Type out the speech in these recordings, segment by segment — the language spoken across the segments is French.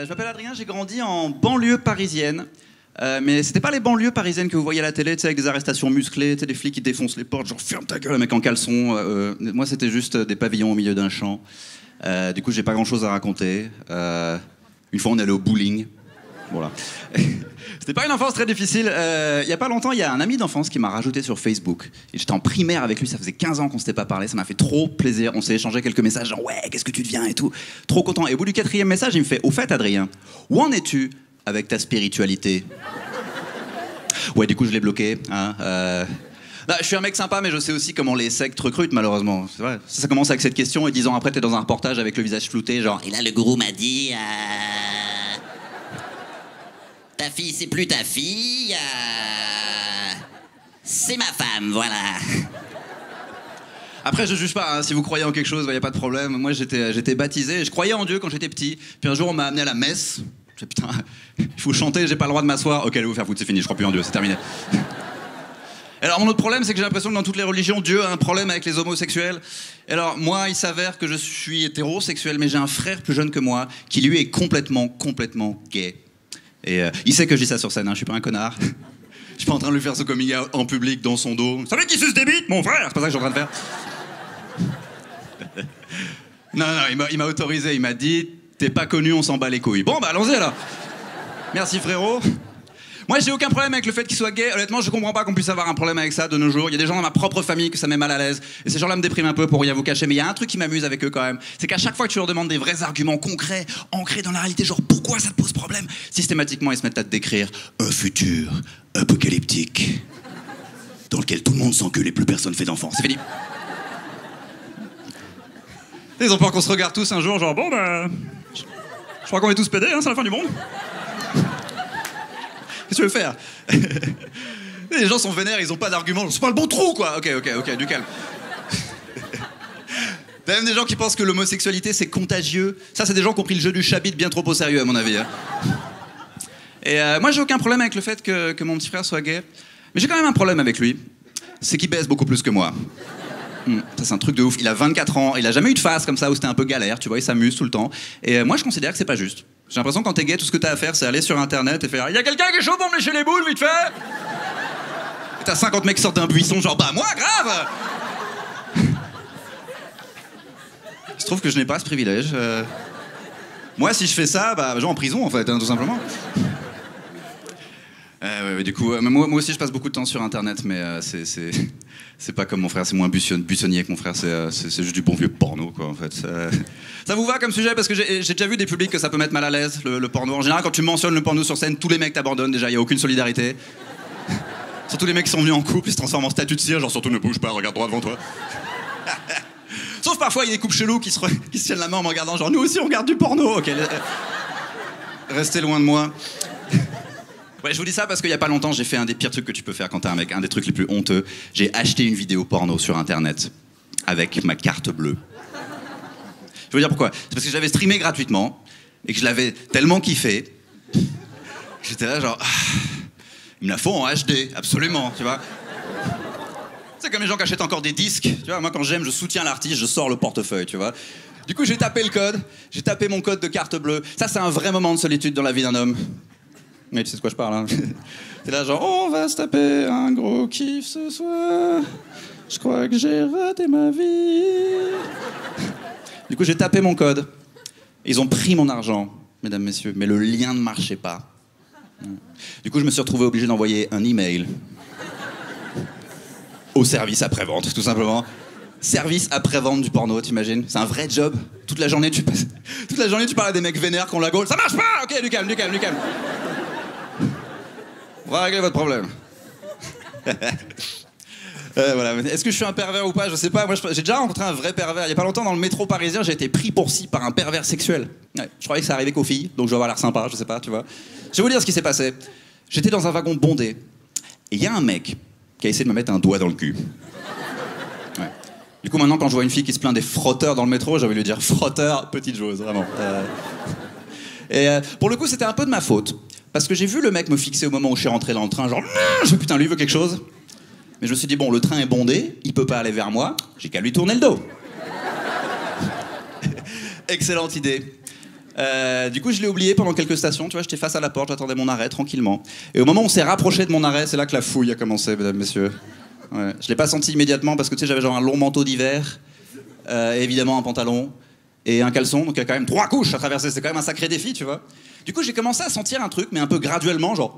Je m'appelle Adrien, j'ai grandi en banlieue parisienne. Mais c'était pas les banlieues parisiennes que vous voyez à la télé, tu sais, avec des arrestations musclées, tu sais, des flics qui défoncent les portes, genre ferme ta gueule, mec en caleçon. Moi, c'était juste des pavillons au milieu d'un champ. Du coup, j'ai pas grand chose à raconter. Une fois, on est allé au bowling. Voilà. C'était pas une enfance très difficile. Il y a pas longtemps, il y a un ami d'enfance qui m'a rajouté sur Facebook. Et j'étais en primaire avec lui, ça faisait 15 ans qu'on s'était pas parlé, ça m'a fait trop plaisir. On s'est échangé quelques messages, genre ouais, qu'est-ce que tu deviens et tout. Trop content. Et au bout du 4e message, il me fait au fait, Adrien, où en es-tu avec ta spiritualité? Ouais, du coup, je l'ai bloqué. Hein, Non, je suis un mec sympa, mais je sais aussi comment les sectes recrutent, malheureusement. C'est vrai. Ça commence avec cette question, et 10 ans après, t'es dans un reportage avec le visage flouté, genre... Et là, le gourou m'a dit... ta fille, c'est plus ta fille... c'est ma femme, voilà. Après, je juge pas, hein. Si vous croyez en quelque chose, y a pas de problème. Moi, j'étais baptisé, je croyais en Dieu quand j'étais petit. Puis un jour, on m'a amené à la messe. Je dis, putain, il faut chanter, j'ai pas le droit de m'asseoir. Ok, allez vous faire foutre, c'est fini, je crois plus en Dieu, c'est terminé. Alors, mon autre problème, c'est que j'ai l'impression que dans toutes les religions, Dieu a un problème avec les homosexuels. Alors, moi, il s'avère que je suis hétérosexuel, mais j'ai un frère plus jeune que moi, qui lui est complètement gay. Et il sait que je dis ça sur scène, hein, je suis pas un connard. Je suis pas en train de lui faire ce coming out en public, dans son dos. Savez qui suce des bites, mon frère? C'est pas ça que je suis en train de faire. Non, il m'a autorisé, il m'a dit, t'es pas connu, on s'en bat les couilles. Bon, bah allons-y alors. Merci frérot. Moi, j'ai aucun problème avec le fait qu'il soit gay. Honnêtement, je comprends pas qu'on puisse avoir un problème avec ça de nos jours. Il y a des gens dans ma propre famille que ça met mal à l'aise. Et ces gens-là me dépriment un peu pour rien vous cacher. Mais il y a un truc qui m'amuse avec eux quand même. C'est qu'à chaque fois que tu leur demandes des vrais arguments concrets, ancrés dans la réalité, genre pourquoi ça te pose problème, systématiquement, ils se mettent à te décrire un futur apocalyptique dans lequel tout le monde s'encule et plus personne fait d'enfants. C'est fini. Ils ont peur qu'on se regarde tous un jour, genre bon bah... Je crois qu'on est tous pédés, hein, c'est la fin du monde. Qu'est-ce que tu veux faire? Les gens sont vénères, ils ont pas d'argument. C'est pas le bon trou, quoi. Ok, du calme. T'as même des gens qui pensent que l'homosexualité, c'est contagieux. Ça, c'est des gens qui ont pris le jeu du chabit bien trop au sérieux, à mon avis. Hein. Et moi, j'ai aucun problème avec le fait que mon petit frère soit gay. Mais j'ai quand même un problème avec lui. C'est qu'il baise beaucoup plus que moi. Ça, c'est un truc de ouf. Il a 24 ans, il a jamais eu de phase comme ça où c'était un peu galère, tu vois, il s'amuse tout le temps. Et moi, je considère que c'est pas juste. J'ai l'impression que quand t'es gay, tout ce que t'as à faire, c'est aller sur internet et faire « Y'a quelqu'un qui est chaud pour me lécher les boules, vite fait !» Et t'as 50 mecs qui sortent d'un buisson, genre « Bah, moi, grave !» Il se trouve que je n'ai pas ce privilège. Moi, si je fais ça, bah, je vais en prison, en fait, hein, tout simplement. Ouais, du coup, moi aussi, je passe beaucoup de temps sur internet, mais c'est pas comme mon frère, c'est moins buissonnier que mon frère, c'est juste du bon vieux porno, quoi, en fait. Ça vous va comme sujet? Parce que j'ai déjà vu des publics que ça peut mettre mal à l'aise, le porno. En général, quand tu mentionnes le porno sur scène, tous les mecs t'abandonnent, déjà, il y a aucune solidarité. Surtout les mecs qui sont venus en couple, ils se transforment en statue de cire, genre surtout ne bouge pas, regarde droit devant toi. Sauf parfois, il y a des couples chelous qui se tiennent la main en me regardant, genre nous aussi on regarde du porno, ok. Restez loin de moi. Ouais, je vous dis ça parce qu'il y a pas longtemps, j'ai fait un des pires trucs que tu peux faire quand t'es un mec, un des trucs les plus honteux. J'ai acheté une vidéo porno sur internet avec ma carte bleue. Je veux dire pourquoi? C'est parce que j'avais streamé gratuitement et que je l'avais tellement kiffé. J'étais là genre, il me la faut en HD, absolument, tu vois. C'est comme les gens qui achètent encore des disques, tu vois. Moi, quand j'aime, je soutiens l'artiste, je sors le portefeuille, tu vois. Du coup, j'ai tapé le code, j'ai tapé mon code de carte bleue. Ça, c'est un vrai moment de solitude dans la vie d'un homme. Mais tu sais de quoi je parle, hein. T'es là genre, on va se taper un gros kiff ce soir. Je crois que j'ai raté ma vie. Du coup, j'ai tapé mon code. Ils ont pris mon argent, mesdames, messieurs, mais le lien ne marchait pas. Du coup, je me suis retrouvé obligé d'envoyer un email au service après-vente, tout simplement. Service après-vente du porno, t'imagines? C'est un vrai job. Toute la journée, tu parles à des mecs vénères qui ont la gaule. Ça marche pas! Ok, du calme. On va régler votre problème. Voilà. Est-ce que je suis un pervers ou pas? Je sais pas. Moi, j'ai déjà rencontré un vrai pervers. Il y a pas longtemps, dans le métro parisien, j'ai été pris pour ci par un pervers sexuel. Ouais, je croyais que ça arrivait qu'aux filles, donc je dois avoir l'air sympa, je sais pas, tu vois. Je vais vous dire ce qui s'est passé. J'étais dans un wagon bondé, et il y a un mec qui a essayé de me mettre un doigt dans le cul. Ouais. Du coup, maintenant, quand je vois une fille qui se plaint des frotteurs dans le métro, j'ai envie de lui dire frotteur, petite chose, vraiment. Et pour le coup, c'était un peu de ma faute. Parce que j'ai vu le mec me fixer au moment où je suis rentré dans le train, genre, je fais putain, lui il veut quelque chose. Mais je me suis dit, bon, le train est bondé, il peut pas aller vers moi, j'ai qu'à lui tourner le dos. Excellente idée. Du coup, je l'ai oublié pendant quelques stations. Tu vois, j'étais face à la porte, j'attendais mon arrêt tranquillement. Et au moment où on s'est rapproché de mon arrêt, c'est là que la fouille a commencé, mesdames, messieurs. Ouais. Je l'ai pas senti immédiatement parce que tu sais, j'avais genre un long manteau d'hiver, et évidemment un pantalon et un caleçon. Donc il y a quand même 3 couches à traverser. C'est quand même un sacré défi, tu vois. Du coup, j'ai commencé à sentir un truc, mais un peu graduellement, genre.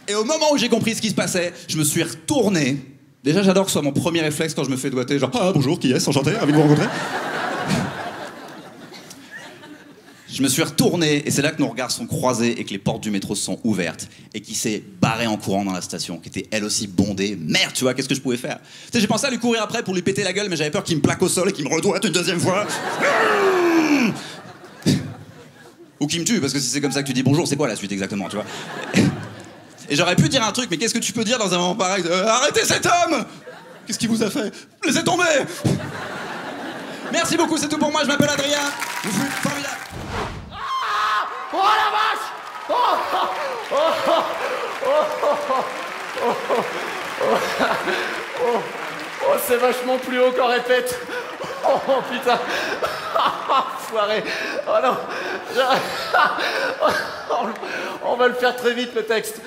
Et au moment où j'ai compris ce qui se passait, je me suis retourné. Déjà, j'adore que ce soit mon premier réflexe quand je me fais doigter, genre ah bonjour, qui est-ce, enchanté, ravi de vous rencontrer. Je me suis retourné et c'est là que nos regards sont croisés et que les portes du métro se sont ouvertes et qui s'est barré en courant dans la station, qui était elle aussi bondée. Merde, tu vois, qu'est-ce que je pouvais faire? Tu sais, j'ai pensé à lui courir après pour lui péter la gueule, mais j'avais peur qu'il me plaque au sol et qu'il me redoite une deuxième fois. Ou qu'il me tue, parce que si c'est comme ça que tu dis bonjour, c'est quoi la suite exactement, tu vois? Et j'aurais pu dire un truc, mais qu'est-ce que tu peux dire dans un moment pareil? Arrêtez cet homme! Qu'est-ce qu'il vous a fait? Laissez tomber! Merci beaucoup, c'est tout pour moi, je m'appelle Adrien. Vous fûtes formidable. Oh la vache! Oh, oh, oh, oh, oh, oh, oh, oh, c'est vachement plus haut qu'en répète. Oh putain. Foiré. Oh non. On va le faire très vite le texte.